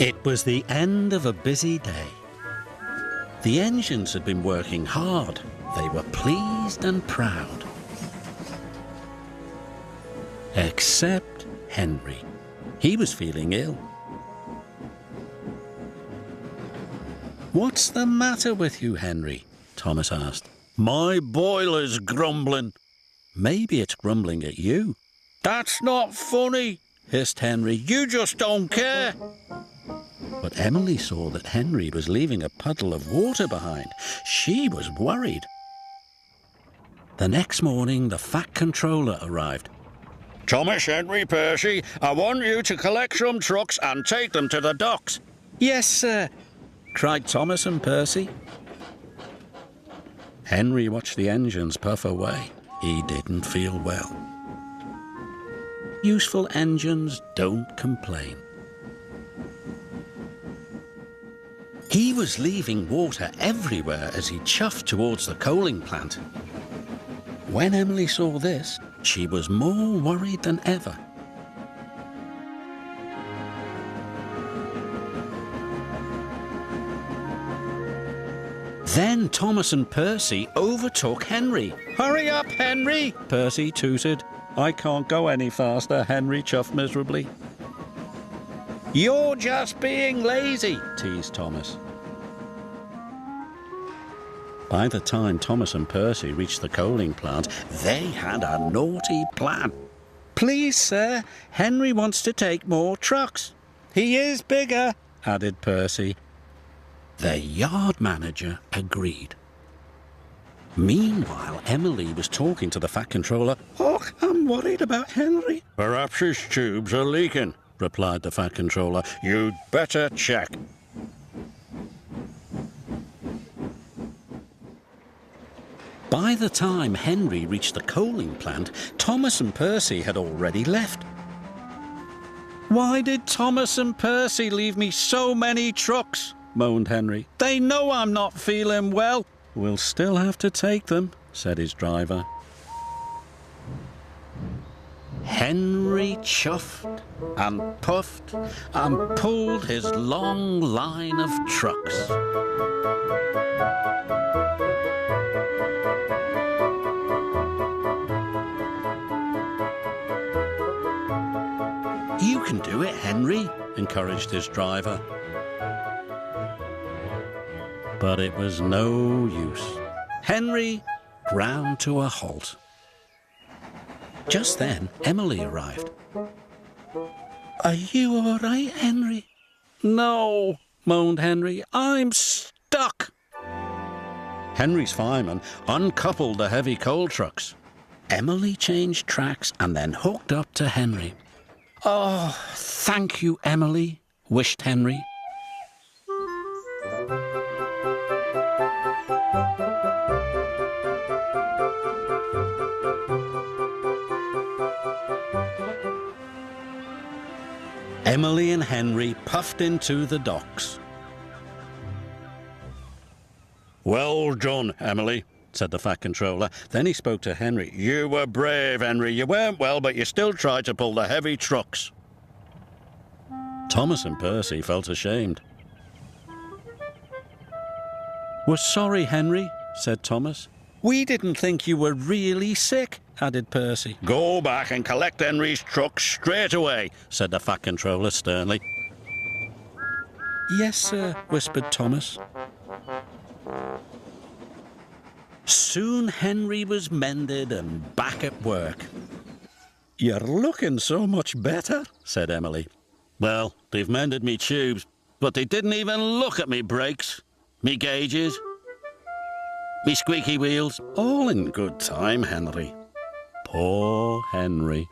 It was the end of a busy day. The engines had been working hard. They were pleased and proud. Except Henry. He was feeling ill. "What's the matter with you, Henry?" Thomas asked. "My boiler's grumbling." "Maybe it's grumbling at you." "That's not funny," hissed Henry. "You just don't care." But Emily saw that Henry was leaving a puddle of water behind. She was worried. The next morning, the Fat Controller arrived. "Thomas, Henry, Percy, I want you to collect some trucks and take them to the docks." "Yes, sir," cried Thomas and Percy. Henry watched the engines puff away. He didn't feel well. Useful engines don't complain. He was leaving water everywhere as he chuffed towards the coaling plant. When Emily saw this, she was more worried than ever. Then Thomas and Percy overtook Henry. "Hurry up, Henry!" Percy tooted. "I can't go any faster," Henry chuffed miserably. "You're just being lazy," teased Thomas. By the time Thomas and Percy reached the coaling plant, they had a naughty plan. "Please, sir, Henry wants to take more trucks." "He is bigger," added Percy. The yard manager agreed. Meanwhile, Emily was talking to the Fat Controller. "Oh, I'm worried about Henry." "Perhaps his tubes are leaking," replied the Fat Controller. "You'd better check." By the time Henry reached the coaling plant, Thomas and Percy had already left. "Why did Thomas and Percy leave me so many trucks?" moaned Henry. "They know I'm not feeling well." "We'll still have to take them," said his driver. Henry chuffed and puffed and pulled his long line of trucks. "You can do it, Henry," encouraged his driver. But it was no use. Henry ground to a halt. Just then, Emily arrived. "Are you all right, Henry?" "No," moaned Henry. "I'm stuck." Henry's fireman uncoupled the heavy coal trucks. Emily changed tracks and then hooked up to Henry. "Oh, thank you, Emily," wished Henry. Emily and Henry puffed into the docks. "Well done, Emily," said the Fat Controller. Then he spoke to Henry. "You were brave, Henry. You weren't well, but you still tried to pull the heavy trucks." Thomas and Percy felt ashamed. "We're sorry, Henry," said Thomas. "We didn't think you were really sick," added Percy. "Go back and collect Henry's trucks straight away," said the Fat Controller sternly. "Yes, sir," whispered Thomas. Soon Henry was mended and back at work. "You're looking so much better," said Emily. "Well, they've mended me tubes, but they didn't even look at me brakes, me gauges, me squeaky wheels. All in good time, Henry." Poor Henry.